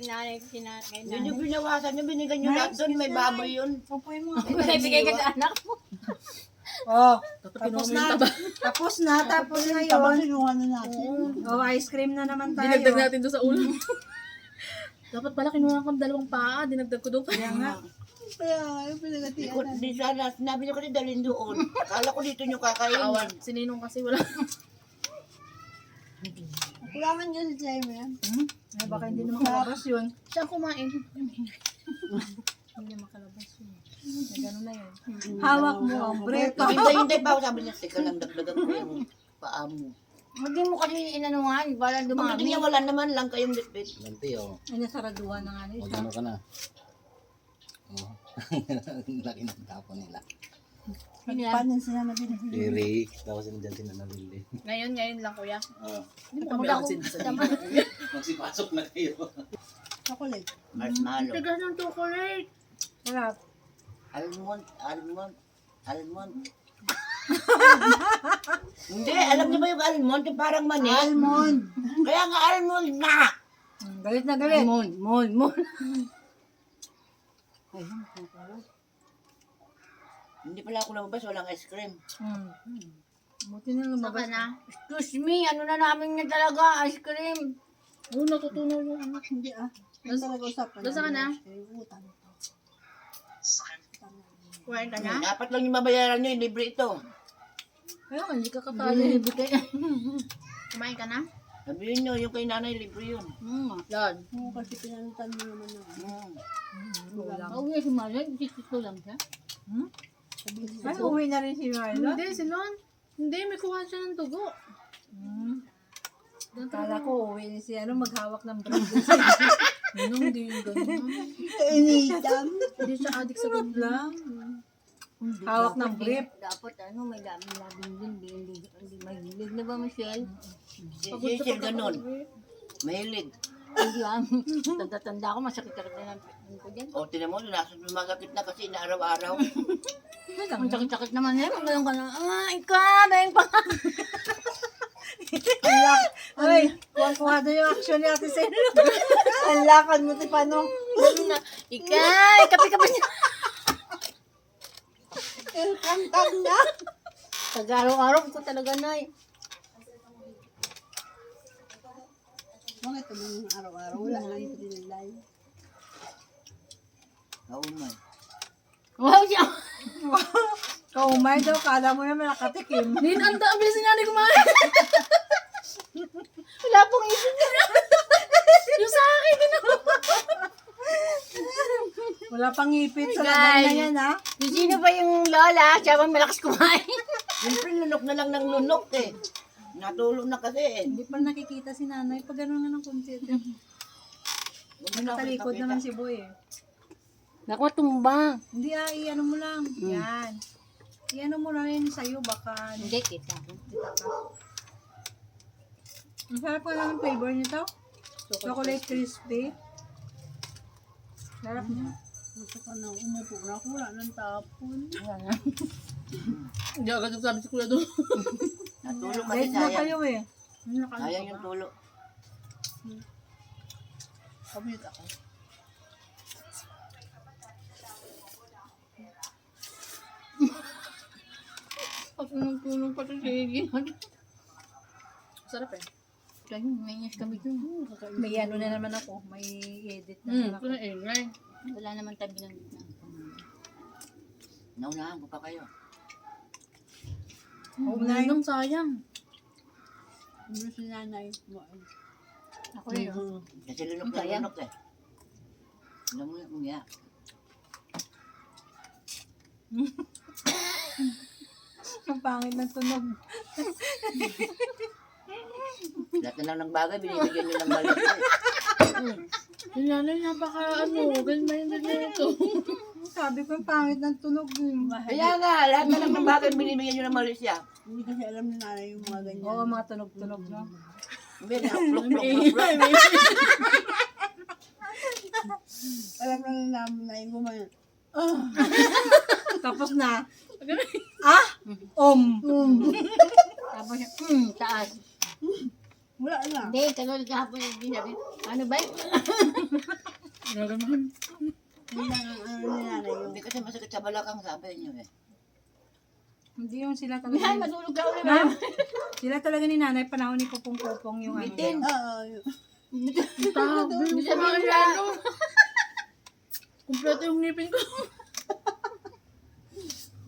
yung nanay ko sinakay Yun yung nanay. binawasan nyo, binigyan nyo lahat doon. May baboy yun. Pupoy mo. Bigay ka sa anak mo. Oh, Tapos tapos na. Tapos na, tapos na Tapos yun. sinuha na natin. Oh, ice cream na naman tayo. dinagdag natin doon sa ulo. Dapat pala kinuha kang dalawang paa, dinagdag ko doon. Kaya nga. Kaya yung pinagatian natin. Di sana, sinabi nyo kasi dalhin doon. Akala ko dito nyo kakainin. Awan, sininong kasi wala. Kailangan dyan si Jaime yan. Ay, baka hindi na makalabas yun. Saan kumain? Hindi makalabas yun. Gano'n na yun. Hawak mo ang break. Hintay pa ako, sabi niya, teka lang, dagdagan ko yung paa mo. Hindi mo kasi inanuhan, para Bakit dumami. niya wala naman lang kayong bitbit? Ganti, oh. Ay, nasaraduhan na nga niya. Magano ka na. Oh. Laki ng tapo nila. Paano sila na binigyan? Eric, tapos yun dyan sinanabili. Ngayon lang kuya. Oh. Hindi mo kami absent sa dito. Magsipasok na kayo. Chocolate. Marshmallow. Tigas ng chocolate. Sarap. Almond. Hindi, alam niyo ba yung almond? Yung parang mani. Almond. Kaya nga almond na. Galit na galit. Mon. Hindi pala ako lumabas, walang ice cream. Buti na lumabas. Saka na. Excuse me, ano na namin na talaga, ice cream. Oo, natutunaw yung anak. Hindi ah. Yung talaga usapan. Basta ka na? Utang. Kuwain ka na? Dapat lang yung babayaran nyo, yung libre ito. Kaya nga, hindi ka kakali. Kumain ka na? Sabihin nyo, yung kay nanay, libre yun. Yan. Oo, kasi pinanuntan mo naman na. Pauwi si Maria, isis ko lang siya. Ay, uwi na rin si Marla. Hindi, si Lon. Hindi, may kuha siya ng dugo. Kala ko uwi ni si ano, maghawak ng bread. Ganun, hindi yung ganun. Initam. Hindi siya addict sa ganun lang. Hawak ng brief. Dapat ano, may daming labing din, hindi mahilig na ba, Michelle? Si Cecil ganun. Mahilig. Hindi ah, tanda-tanda ako, masakit-sakit na ng ko dyan. O, tinan mo, lumakapit na kasi na araw-araw. Ang sakit-sakit naman eh, magalang ka na, ikaw, bayang pa. Ay, kuha na yung action ni Ate Sen. Ang lakad mo, paano? Ganun na, ikaw, kapi-kapi niya. Kantang na. Pag-araw-araw ko talaga na eh. Bakit ito yung araw-araw? Wala nga yung pinilay. Oo, man. Wow siya. Kaumay daw, kala mo naman nakatikim. Nin, ang dami si nanay kumain. Wala pong isip niya. Yung sa akin, din ako. Wala pang ngipit sa Guys. lagay na yan, ha? Sino ba yung lola? Siya ba malakas kumain? Siyempre, lunok na lang ng lunok eh. Natulog na kasi eh. Hindi pa nakikita si nanay. Pag gano'n nga ng konti. Nakatalikod naman si Boy, eh. Naku, tumba. Hindi, i-ano mo lang. Yan. I-ano mo lang yun sa'yo, baka... Hindi, kita. Ang sarap ka lang ng flavor nito. Chocolate crispy. Sarap niya. Gusto ka na umupo na ako. Wala nang tapon. Hindi agad sabi si kuya doon. Natulog kasi Late na sayang. kayo, eh. Sayang yung tulo. Kamit ako. At tulong pa ito sige. Sarap eh. Kaya mayas kami dun. May ano na naman ako. May edit na naman Ito ako. na ingay. Wala naman tabi ng gitna. Naunahan ko pa kayo. Unahin. Nang sayang. Ano si nanay? Ako rin. oh. Kasi lunok na Sayang. lunok eh. Alam mo yung umiyak. Ang pangit ng tunog. Lahat na lang ng bagay, binibigyan nyo ng maliit eh. Yung nanay, napaka ganyan din na ito. Sabi ko, ang pangit ng tunog. Kaya nga, lahat na lang ng bagay, binibigyan nyo ng maliit siya. Hindi kasi alam ni nanay yung mga ganyan. Oo, mga tunog-tunog, no? Hindi na, plok, plok, plok, plok. Alam lang namin na yung gumayon. Tapos na. Tapos, Tapos, taas. Wala na. Hindi, katulad kahapon yung sinabi. Ano ba? Gagamahan. Yun lang ang ano ni nanay yung Hindi kasi masakit sa balakang sabi niyo eh. Hindi yung sila Ay, talaga. matulog ka ulit. Ma'am, sila talaga ni nanay, panahon ni Kupong-Kupong yung ano. Bitin. Oo. Hindi sabihin lang. Kompleto yung ngipin ko.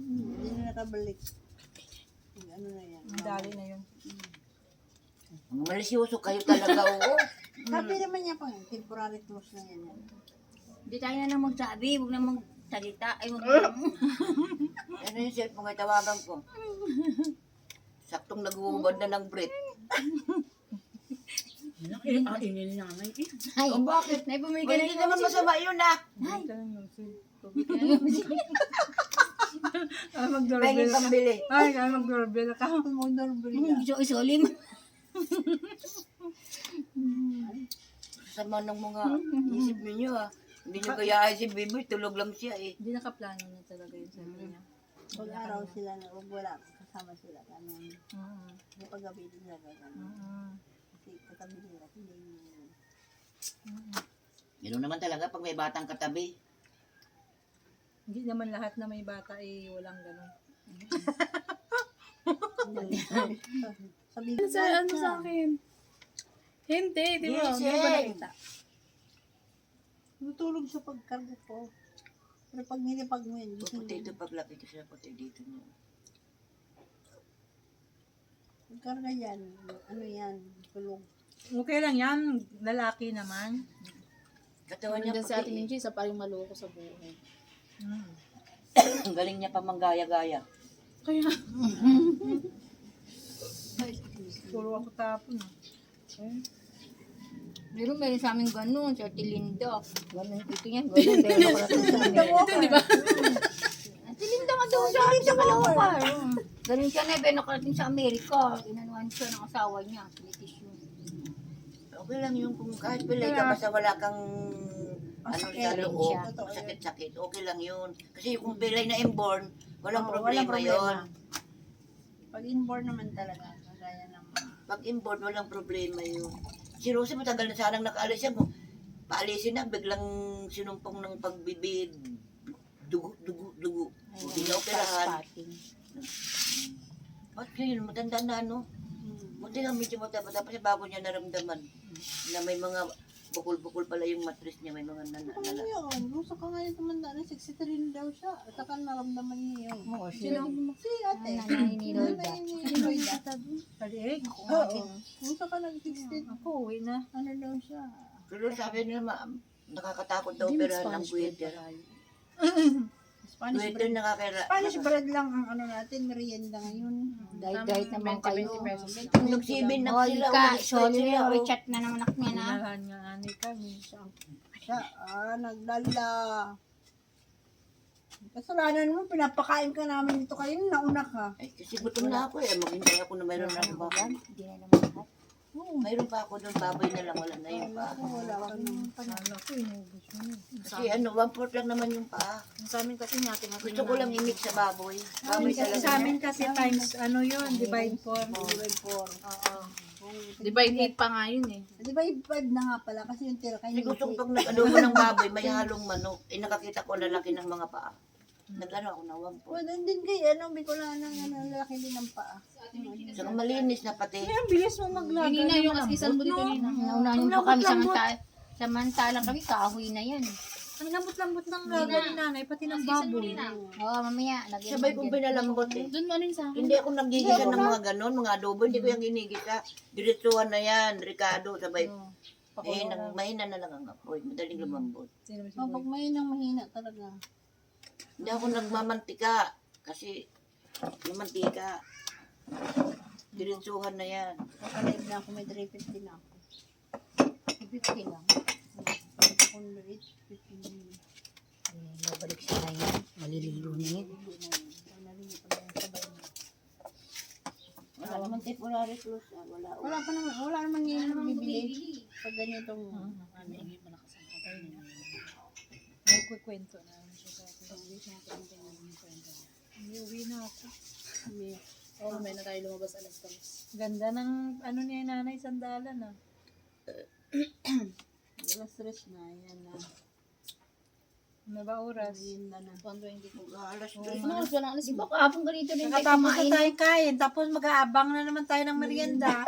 Hindi na nakabalik. Ano na yan. Ang dali na yun. Ang malisyoso kayo talaga, oo. Sabi naman niya pang temporary close na yan. Hindi tayo na lang magsabi. Huwag na magsalita. Ay, huwag Ano yung cellphone ay tawagan ko? Saktong nag-uubad na ng breath. Ingin ni nanay eh. Ay, O bakit? Nay, bumili ka na Hindi naman masama yun ah. Ito lang yung sil. Ah, Mag-doorbell Pengin ka. pambili. Ay, mag-doorbell ka. Mo doorbell na. Gusto ko isolin. Sama ng mga isip ninyo ah. Hindi nyo kaya si Bibi, tulog lang siya eh. Hindi nakaplano na talaga yun sabi niya. Pag araw sila na, wag wala, kasama sila. Ganun. Oo. Kapag gabi din nila ganun. Oo. Kasi katabi nila, hindi nyo. Ganoon naman talaga pag may batang katabi. Hindi naman lahat na may bata ay walang ganun. Sabi Ano sa akin? Hindi, di ba? Hindi ba nakita? Natulog sa pagkarga ko. Pero pag nilipag mo yun, Puputi ito paglaki kasi na puti dito niya. pagkarga yan, ano yan, tulog. Okay lang yan, lalaki naman. Katawan niya Nandun sa ating puti. Minchi, isa pa rin maloko sa buhay. Ang galing niya pa manggaya-gaya. Kaya, Puro ako tapon. Meron sa amin ganun, sa Tilinda. Ganun dito yan, ganun. Meron ako natin sa amin. ito, di ba? Tilinda nga daw sa amin sa Kalawakar. Ganun siya na, pero nakarating sa Amerika. Inanuhan siya ng asawa niya. British yun. Okay lang yun kung kahit pilay ka basta wala kang ano sa loob, sakit-sakit. Okay lang yun. Kasi kung pilay na inborn, walang problema yun. Pag inborn naman talaga, kagaya ng Pag inborn, walang problema yun. Si Rosie matagal na sanang nakaalis yan. Paalisin na, biglang sinumpong ng pagbibid. Dugo. Hindi na operahan. Ba't ngayon, matanda na ano? Buti lang medyo mataba. Tapos bago niya naramdaman na may mga bukol-bukol pala yung mattress niya. May mga ano nana. yun? Gusto ka ngayon tumanda na, 63 daw siya. At saka naramdaman niya yun. Oo, sila. Si ate. Nanay ni Loida. Nanay ni Loida. Paliig. Oo. Gusto ka nag-16. Ako, uwi na. Ano daw siya? Pero sabi nila, nakakatakot daw operahan ng Twitter. Spanish Twitter bread. nakakaira. Spanish bread lang ang ano natin, merienda ngayon. Diet naman kayo. 20 pesos. Kung nagsibin na Oh, sila, Ika, umalis na sorry sila. na, oh. rechat na ng anak niya na. Pinahan nga ani kami. Siya, nagdala. Kasalanan mo, pinapakain ka namin dito kayo, nauna ka. Ay, kasi gutom na ako eh. Maghintay ako na mayroon na ako ba? Hindi na naman lahat. Mayroon pa ako doon, baboy na lang, wala na yung paa. Wala ka naman. Kala ko, inubos mo yun. Kasi ano, 1/4 lang naman yung paa. Sa amin kasi natin Gusto ko lang i-mix sa baboy. Baboy talaga. Sa amin kasi times, ano yun, divide 4. Divide 4. Oo. Divide 8 pa nga yun eh. Divide 5 na nga pala kasi yung tira kayo. Kasi gusto ko pag nag-adobo ng baboy, may halong manok. Eh nakakita ko lalaki ng mga paa. Nag-ano ako na 1/4. Pwede din kayo, Bicolana, lalaki din ng paa. Saka malinis na pati. Ang bilis mo maglaga. Hindi na yung askisan mo dito no? nina. Naunahin pa kami samantalang kami, kahoy na yan. Ang lambot-lambot ng laga ni nanay, pati ng baboy. Oo, mamaya. lagyan Sabay mo kong dyan. pinalambot eh. Doon mo ano yun sa akin? Hindi ako nagigisa ng mga ganon, mga adobo. Hindi ko yung ginigisa. Diretsuhan na yan, Ricardo, sabay. Eh, mahina na lang ang apoy. Madaling lumambot. Oh, pag may nang mahina talaga. Hindi ako nagmamantika. Kasi, yung mantika. Diretsuhan na yan. Kakalive na ako, may 350 na ako. 50 lang. Kung 850 Babalik siya na yan. Malililo na yan. Wala naman temporary close. Wala. Wala naman ngayon bibili. Pag ganitong, May kukwento na. Hindi, uwi na ako. Oo, may na tayo lumabas alas 3. Ganda ng ano niya nanay, sandalan ah. Wala stress na. Yan na. Ano ba oras? Yun na na. 1:20 po. Alas Ano oras ba lang alas Di ba kahapon ganito din tayo Nakatapos na kumain? tayong kain, tapos mag-aabang na naman tayo ng merienda.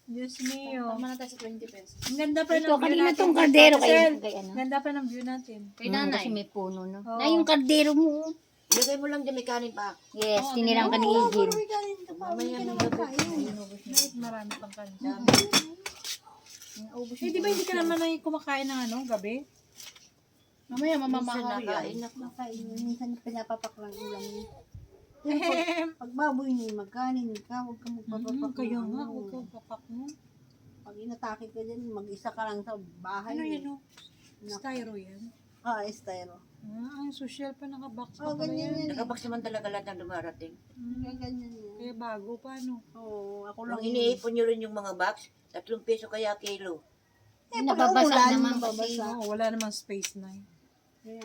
Diyos mio. Tama na tayo sa 20 pesos. Ang ganda pa ng Ito, view kanina natin. tong kardero Ate kayo. Sel, Kay ano? ganda pa ng view natin. Kay Kasi nanay. may puno, no? Oo. Na yung kardero mo. Lagay mo lang dyan, may kanin pa. Yes, tinilang ka ni Igil. Mamaya ng gabi. Bakit marami pang kanin? Naubos Eh, di ba hindi ka naman ay kumakain ng ano, gabi? Mamaya Minsan mamamahaw yan. nakain ako. Makain. Minsan pinapapak lang ulam niya. Pag baboy niya, magkanin ka, huwag ka magpapapak. Kaya ng nga, ano. huwag kang papak mo. Pag inatake ka dyan, mag-isa ka lang sa bahay. Ano yan o? Styro yan? Ah, estero. Ah, ang social pa nakabox pa Oh, pala ganyan yan. yan. Nakabox naman talaga lahat ng dumarating. Ganyan yan. Kaya bago pa, no? Oo, ako lang Kung iniipon nyo rin yung mga box, 3 peso kaya kilo. Nababasa naman kasi. Oo, wala namang space na yun. Kaya,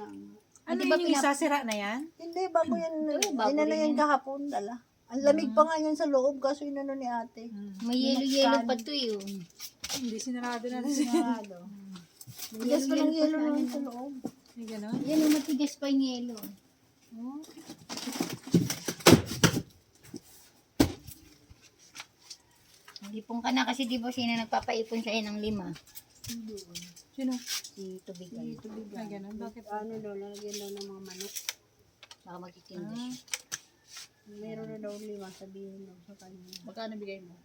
Ano Di ba yun, yung isa sira na yan? hindi, bago yan. bago Dinala rin yan yan. kahapon, dala. Ang lamig pa nga yan sa loob, kaso inano ni ate. May yelo-yelo pa to yun. Hindi, sinarado na rin. Sarado. Tigas pa ng yelo naman sa loob. May ganon. Yan ang matigas pa yung yelo. Oh. Lipong ka na kasi di ba sino nagpapaipon sa'yo ng 5? Sino? Si Tubigan. May ganon. Bakit? Ano daw, lalagyan daw ng mga manok. Baka magtitinda siya. Meron na daw 5, sabihin daw sa kanya. Magkano bigay mo?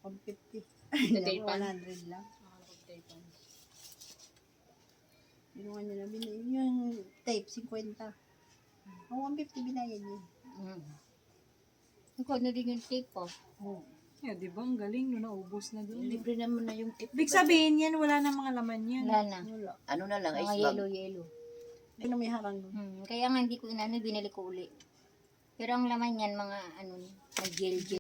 150. Nagtaypan? 100 lang. Nakakapag-taypan. Binuha niya na, yung tape, 50. Ang 150 binayad niya. Ikaw na din yung tape po. Yeah, di ba? Ang galing, no? Naubos na din. Libre naman na yung tip. Ibig sabihin yan, wala na mga laman yan. Wala na. Wala. Ano na lang, Mga ice bag. yelo-yelo. Ano may harang doon? Kaya nga hindi ko inano, binalik ko uli. Pero ang laman yan, mga ano, may gel-gel.